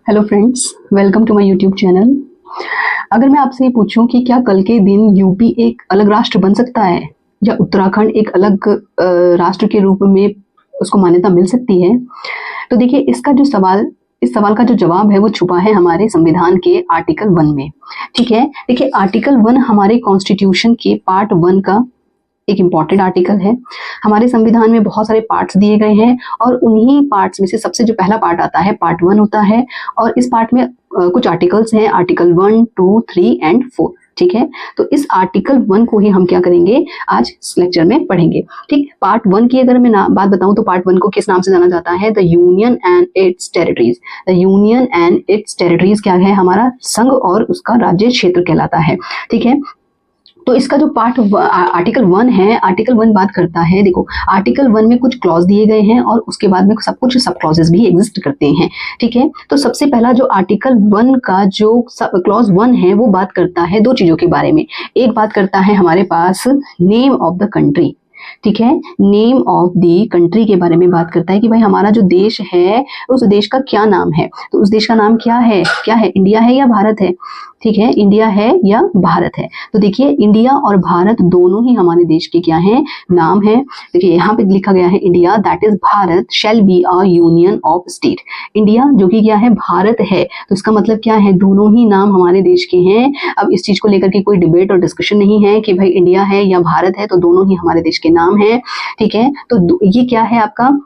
Hello friends, welcome to my YouTube channel. अगर मैं आपसे ये पूछूं कि क्या कल के दिन यूपी एक अलग राष्ट्र बन सकता है या उत्तराखंड एक अलग राष्ट्र के रूप में उसको मान्यता मिल सकती है, तो देखिए इस सवाल का जो जवाब है वो छुपा है हमारे संविधान के आर्टिकल 1 में। ठीक है, देखिए आर्टिकल 1 हमारे कॉन्स्टिट्यूशन के पार्ट 1 का एक इम्पॉर्टेंट आर्टिकल है। हमारे संविधान में बहुत सारे पार्ट्स दिए गए हैं और उन्हीं पार्ट्स में से सबसे जो पहला पार्ट आता है पार्ट 1 होता है और इस पार्ट में कुछ आर्टिकल्स हैं, आर्टिकल 1, 2, 3 एंड 4। ठीक है, तो इस आर्टिकल 1 को ही हम क्या करेंगे, आज इस लेक्चर में पढ़ेंगे। ठीक, पार्ट 1 की अगर मैं बात बताऊं तो पार्ट 1 को किस नाम से जाना जाता है? The union and it's territories. The union and it's territories क्या है? हमारा संघ और उसका राज्य क्षेत्र कहलाता है। ठीक है, तो इसका जो पार्ट आर्टिकल 1 है, आर्टिकल 1 बात करता है, देखो आर्टिकल 1 में कुछ क्लॉज दिए गए हैं और उसके बाद में सब कुछ सब क्लॉजेस भी एग्जिस्ट करते हैं। ठीक है, तो सबसे पहला जो आर्टिकल 1 का जो क्लॉज 1 है वो बात करता है दो चीजों के बारे में। एक बात करता है हमारे पास नेम ऑफ द कंट्री। ठीक है, नेम ऑफ द कंट्री के बारे में बात करता है कि भाई हमारा जो देश है उस देश का क्या नाम है। तो उस देश का नाम क्या है? इंडिया है या भारत है? ठीक है, इंडिया है या भारत है? तो देखिए इंडिया और भारत दोनों ही हमारे देश के क्या हैं, नाम है। देखिए यहाँ पे लिखा गया है India that is Bharat shall be a union of state. India जो कि क्या है, भारत है, तो इसका मतलब क्या है, दोनों ही नाम हमारे देश के हैं। अब इस चीज को लेकर के कोई डिबेट और डिस्कशन नहीं है कि भाई इंडिया है या भारत है, तो दोनों ही हमारे देश के नाम है। ठीक है, तो ये क्या है आपका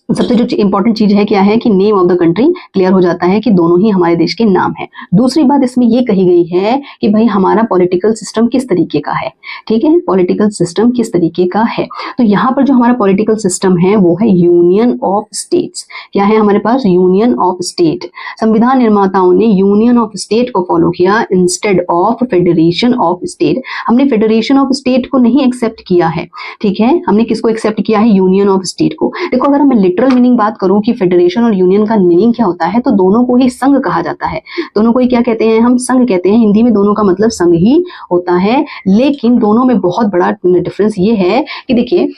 सबसे जो इंपॉर्टेंट चीज है क्या है कि name of the country clear हो जाता है कि दोनों ही हमारे देश के नाम है। दूसरी बात इसमें ये कही गई है कि भाई हमारा पॉलिटिकल सिस्टम किस तरीके का है। ठीक है, पॉलिटिकल सिस्टम किस तरीके का है, तो यहाँ पर जो हमारा पॉलिटिकल सिस्टम है वो है यूनियन ऑफ स्टेट्स। क्या है हमारे पास? Union of state. संविधान निर्माताओं ने यूनियन ऑफ स्टेट को फॉलो किया instead of federation of state. हमने फेडरेशन ऑफ स्टेट को नहीं एक्सेप्ट किया है। ठीक है, हमने किसको एक्सेप्ट किया है? यूनियन ऑफ स्टेट को। देखो अगर हम मीनिंग बात करूं कि फेडरेशन और यूनियन का मीनिंग क्या होता है, तो दोनों को ही संघ कहा जाता है। दोनों को ही क्या कहते हैं? हम संघ कहते हैं। हिंदी में दोनों का मतलब संघ ही होता है, लेकिन दोनों में बहुत बड़ा डिफरेंस ये है कि देखिए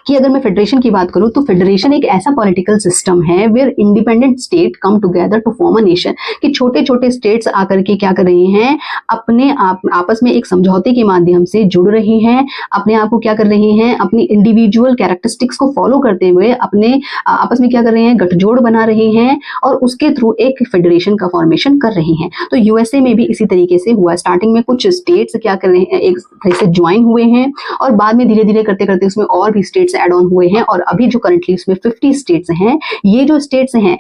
कि अगर मैं फेडरेशन की बात करूं तो फेडरेशन एक ऐसा पॉलिटिकल सिस्टम है where independent state come together to form a nation, कि छोटे छोटे स्टेट्स आकर के क्या कर रहे हैं, अपने आपस में एक समझौते के माध्यम से जुड़ रही हैं, अपने आप को क्या कर रही हैं, अपनी इंडिविजुअल कैरेक्टरिस्टिक्स को फॉलो करते हुए अपने आपस में क्या कर रहे हैं, गठजोड़ बना रही हैं और उसके थ्रू एक फेडरेशन का फॉर्मेशन कर रही हैं। तो यूएसए में भी इसी तरीके से हुआ। स्टार्टिंग में कुछ स्टेट्स क्या कर रहे हैं, एक तरह से ज्वाइन हुए हैं और बाद में धीरे धीरे करते करते उसमें और भी स्टेट्स ऐड ऑन हुए हैं और अभी जो करंटली उसमें 50 स्टेट्स हैं। ये जो स्टेट्स हैं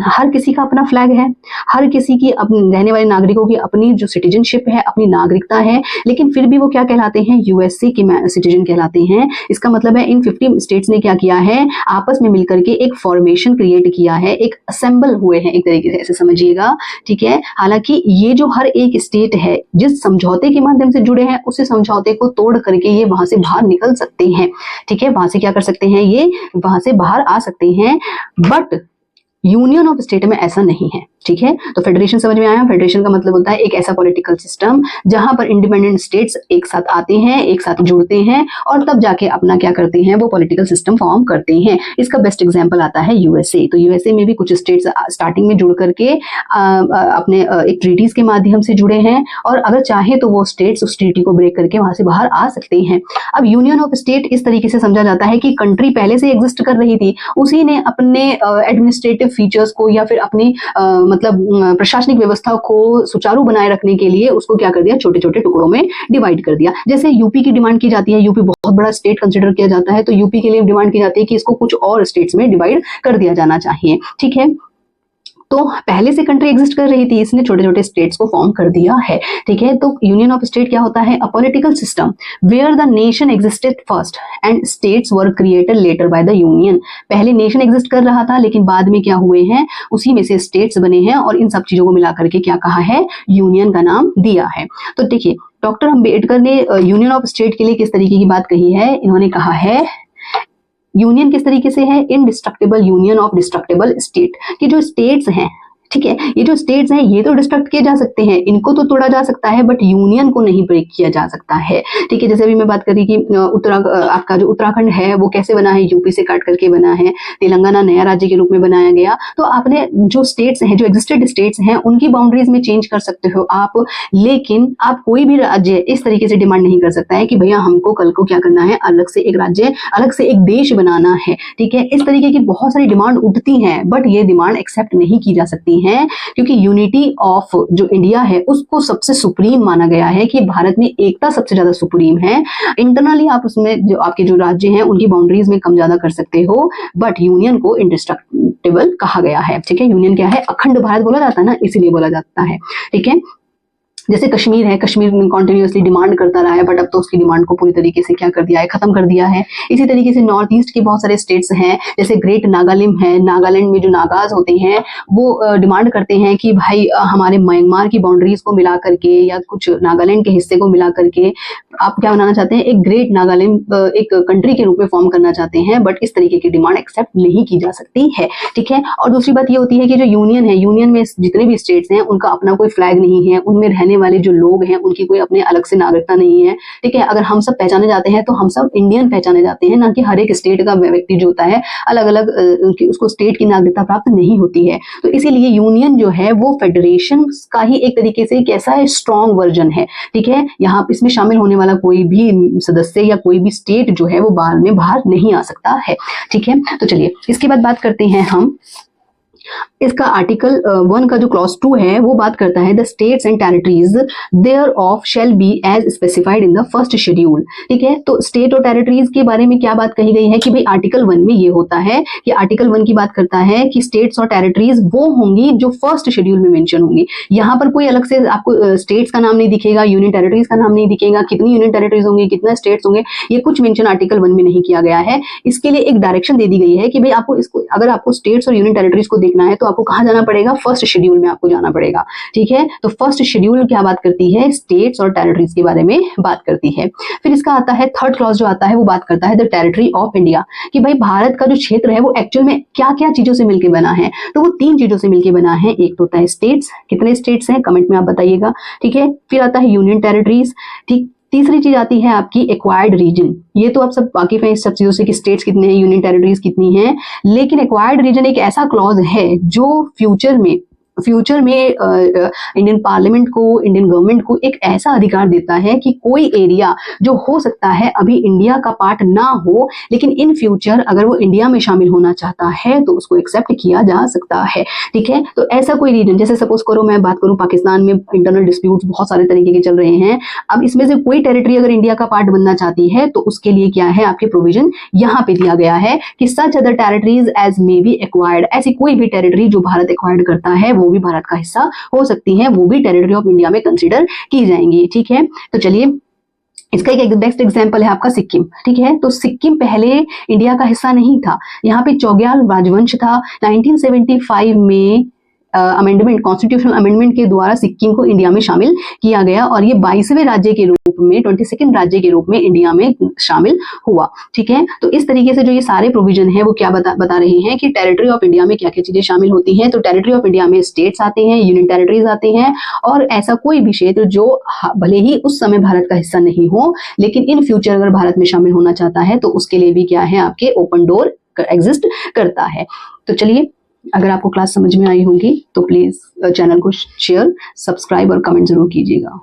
हर किसी का अपना फ्लैग है, हर किसी की अपनी रहने वाले नागरिकों की अपनी जो सिटीजनशिप है, अपनी नागरिकता है, लेकिन फिर भी वो क्या कहलाते हैं? यूएसए के सिटीजन कहलाते हैं। इसका मतलब है इन 50 स्टेट्स ने क्या किया है, आपस में मिलकर के एक फॉर्मेशन क्रिएट किया है, एक असेंबल हुए हैं एक तरीके से, ऐसे समझिएगा। ठीक है, हालांकि ये जो हर एक स्टेट है जिस समझौते के माध्यम से जुड़े हैं उसी समझौते को तोड़ करके ये वहां से बाहर निकल सकते हैं। ठीक है, वहां से क्या कर सकते हैं, ये वहां से बाहर आ सकते हैं, बट यूनियन ऑफ स्टेट में ऐसा नहीं है। ठीक है, तो फेडरेशन समझ में आया? फेडरेशन का मतलब होता है एक ऐसा पॉलिटिकल सिस्टम जहां पर इंडिपेंडेंट स्टेट्स एक साथ आते हैं, एक साथ जुड़ते हैं और तब जाके अपना क्या करते हैं, वो पॉलिटिकल सिस्टम फॉर्म करते हैं। इसका बेस्ट एग्जांपल आता है यूएसए। तो यूएसए में भी कुछ स्टेट्स स्टार्टिंग में जुड़ करके अपने एक ट्रीटीज के माध्यम से जुड़े हैं और अगर चाहे तो वो स्टेट्स उस ट्रीटी को ब्रेक करके वहां से बाहर आ सकते हैं। अब यूनियन ऑफ स्टेट इस तरीके से समझा जाता है कि कंट्री पहले से एग्जिस्ट कर रही थी, उसी ने अपने एडमिनिस्ट्रेटिव फीचर्स को या फिर अपनी मतलब प्रशासनिक व्यवस्था को सुचारू बनाए रखने के लिए उसको क्या कर दिया, छोटे छोटे टुकड़ों में डिवाइड कर दिया। जैसे यूपी की डिमांड की जाती है, यूपी बहुत बड़ा स्टेट कंसिडर किया जाता है, तो यूपी के लिए डिमांड की जाती है कि इसको कुछ और स्टेट्स में डिवाइड कर दिया जाना चाहिए। ठीक है, तो पहले से कंट्री एग्जिस्ट कर रही थी, इसने छोटे छोटे स्टेट्स को फॉर्म कर दिया है। ठीक है, तो यूनियन ऑफ स्टेट क्या होता है? A political system where the nation existed first and states were created later by the union. पहले नेशन एग्जिस्ट कर रहा था लेकिन बाद में क्या हुए हैं, उसी में से स्टेट्स बने हैं और इन सब चीजों को मिलाकर के क्या कहा है, यूनियन का नाम दिया है। तो देखिए डॉक्टर अम्बेडकर ने यूनियन ऑफ स्टेट के लिए किस तरीके की बात कही है, इन्होंने कहा है यूनियन किस तरीके से है, indestructible union of destructible state, कि जो स्टेट्स हैं ठीक है। ये जो स्टेट्स हैं ये तो डिस्ट्रक्ट किए जा सकते हैं, इनको तो तोड़ा जा सकता है, बट यूनियन को नहीं ब्रेक किया जा सकता है। ठीक है, जैसे अभी मैं बात करी कि आपका जो उत्तराखंड है वो कैसे बना है, यूपी से काट करके बना है, तेलंगाना नया राज्य के रूप में बनाया गया। तो आपने जो स्टेट्स हैं, जो एग्जिस्टेड स्टेट्स हैं, उनकी बाउंड्रीज में चेंज कर सकते हो आप, लेकिन आप कोई भी राज्य इस तरीके से डिमांड नहीं कर सकता है कि भैया हमको कल को क्या करना है, अलग से एक राज्य, अलग से एक देश बनाना है। ठीक है, इस तरीके की बहुत सारी डिमांड उठती हैं, बट ये डिमांड एक्सेप्ट नहीं की जा सकती है, क्योंकि यूनिटी ऑफ जो इंडिया है उसको सबसे सुप्रीम माना गया है, कि भारत में एकता सबसे ज्यादा सुप्रीम है। इंटरनली आप उसमें जो आपके जो राज्य हैं उनकी बाउंड्रीज में कम ज्यादा कर सकते हो, बट यूनियन को इंडिस्ट्रक्टिबल कहा गया है। ठीक है, यूनियन क्या है, अखंड भारत बोला जाता है ना, इसीलिए बोला जाता है। ठीक है, जैसे कश्मीर है, कश्मीर कॉन्टिन्यूसली डिमांड करता रहा है, बट अब तो उसकी डिमांड को पूरी तरीके से क्या कर दिया है, खत्म कर दिया है। इसी तरीके से नॉर्थ ईस्ट के बहुत सारे स्टेट्स हैं, जैसे ग्रेट नागालैंड है, नागालैंड में जो नागाज होते हैं वो डिमांड करते हैं कि भाई हमारे म्यांमार की बाउंड्रीज को मिला करके या कुछ नागालैंड के हिस्से को मिला करके आप क्या बनाना चाहते हैं, एक ग्रेट नागालैंड एक कंट्री के रूप में फॉर्म करना चाहते हैं, बट इस तरीके की डिमांड एक्सेप्ट नहीं की जा सकती है। ठीक है, और दूसरी बात ये होती है कि जो यूनियन है, यूनियन में जितने भी स्टेट्स हैं उनका अपना कोई फ्लैग नहीं है, उनमें रहने वाले जो लोग हैं उनकी कोई अपने अलग से नागरिकता नहीं है। ठीक है, अगर हम सब पहचाने जाते हैं तो हम सब इंडियन पहचाने जाते हैं, ना कि हर एक स्टेट का व्यक्ति जो होता है अलग अलग उसको स्टेट की नागरिकता प्राप्त नहीं होती है। तो इसीलिए यूनियन जो है वो फेडरेशन का ही एक तरीके से कैसा है, स्ट्रॉन्ग वर्जन है। ठीक है, यहाँ इसमें शामिल होने वाला कोई भी सदस्य या कोई भी स्टेट जो है वो बाहर नहीं आ सकता है। ठीक है, तो चलिए इसके बाद बात करते हैं हम इसका आर्टिकल 1 का जो क्लॉज 2 है वो बात करता है the states and territories thereof shall be as specified in the first schedule. ठीक है, तो स्टेट और टेरिटरीज के बारे में क्या बात कही गई है कि भाई आर्टिकल 1 में ये होता है कि आर्टिकल 1 की बात करता है कि स्टेट्स और टेरिटरीज वो होंगी जो फर्स्ट शेड्यूल में मेंशन होंगी। यहाँ पर कोई अलग से आपको स्टेट्स का नाम नहीं दिखेगा, यूनियन टेरिटरीज का नाम नहीं दिखेगा, कितनी यूनियन टेरिटरीज होंगी, कितना स्टेट्स होंगे, ये कुछ मेंशन आर्टिकल 1 में नहीं किया गया है। इसके लिए एक डायरेक्शन दे दी गई है कि भाई आपको इसको, अगर आपको स्टेट्स और यूनियन टेरिटरीज को देखना है तो आपको कहाँ जाना पड़ेगा, फर्स्ट शेड्यूल में आपको जाना पड़ेगा। ठीक है, तो फर्स्ट शेड्यूल क्या बात करती है, स्टेट्स और टेरिटरीज के बारे में बात करती है। फिर इसका आता है थर्ड क्लॉज जो आता है वो बात करता है द टेरिटरी ऑफ इंडिया, कि भाई भारत का जो क्षेत्र है वो एक्चुअल में क्या क्या चीजों से मिलकर बना है, तो वो 3 चीजों से मिलकर बना है। एक तो होता है स्टेट्स, कितने स्टेट्स हैं कमेंट में आप बताइएगा। ठीक है, फिर आता है यूनियन टेरिटरीज। ठीक, तीसरी चीज आती है आपकी एक्वायर्ड रीजन। ये तो आप सब वाकिफ हैं इस सब चीजों से कि स्टेट्स कितने हैं, यूनियन टेरिटरीज कितनी हैं, लेकिन एक्वायर्ड रीजन एक ऐसा क्लॉज है जो फ्यूचर में इंडियन पार्लियामेंट को, इंडियन गवर्नमेंट को एक ऐसा अधिकार देता है कि कोई एरिया जो हो सकता है अभी इंडिया का पार्ट ना हो, लेकिन इन फ्यूचर अगर वो इंडिया में शामिल होना चाहता है तो उसको एक्सेप्ट किया जा सकता है। ठीक है, तो ऐसा कोई रीजन, जैसे सपोज करो मैं बात करूं पाकिस्तान में इंटरनल डिस्प्यूट्स बहुत सारे तरीके के चल रहे हैं, अब इसमें से कोई टेरिटरी अगर इंडिया का पार्ट बनना चाहती है तो उसके लिए क्या है, आपके प्रोविजन यहाँ पे दिया गया है कि such other territories as may be acquired, ऐसी कोई भी टेरिटरी जो भारत एक्वायर्ड करता है वो भी भारत का हिस्सा हो सकती है, वो भी टेरिटरी ऑफ इंडिया में कंसीडर की जाएंगी। ठीक है, तो चलिए इसका एक बेस्ट एग्जांपल है आपका सिक्किम। ठीक है, तो सिक्किम पहले इंडिया का हिस्सा नहीं था, यहाँ पे चौग्याल राजवंश था। 1975 में अमेंडमेंट, कॉन्स्टिट्यूशनल अमेंडमेंट के द्वारा सिक्किम को इंडिया में शामिल किया गया और ये 22वें राज्य के रूप में, 22nd राज्य के रूप में इंडिया में शामिल हुआ। ठीक है, तो इस तरीके से जो ये सारे प्रोविजन है वो क्या बता रहे हैं कि टेरिटरी ऑफ इंडिया में क्या क्या चीजें शामिल होती हैं। तो टेरिटरी ऑफ इंडिया में स्टेट्स आते हैं, यूनियन टेरिटरीज आते हैं, और ऐसा कोई भी क्षेत्र जो भले ही उस समय भारत का हिस्सा नहीं हो, लेकिन इन फ्यूचर अगर भारत में शामिल होना चाहता है तो उसके लिए भी क्या है, आपके ओपन डोर एग्जिस्ट करता है। तो चलिए, अगर आपको क्लास समझ में आई होगी तो प्लीज चैनल को शेयर, सब्सक्राइब और कमेंट जरूर कीजिएगा।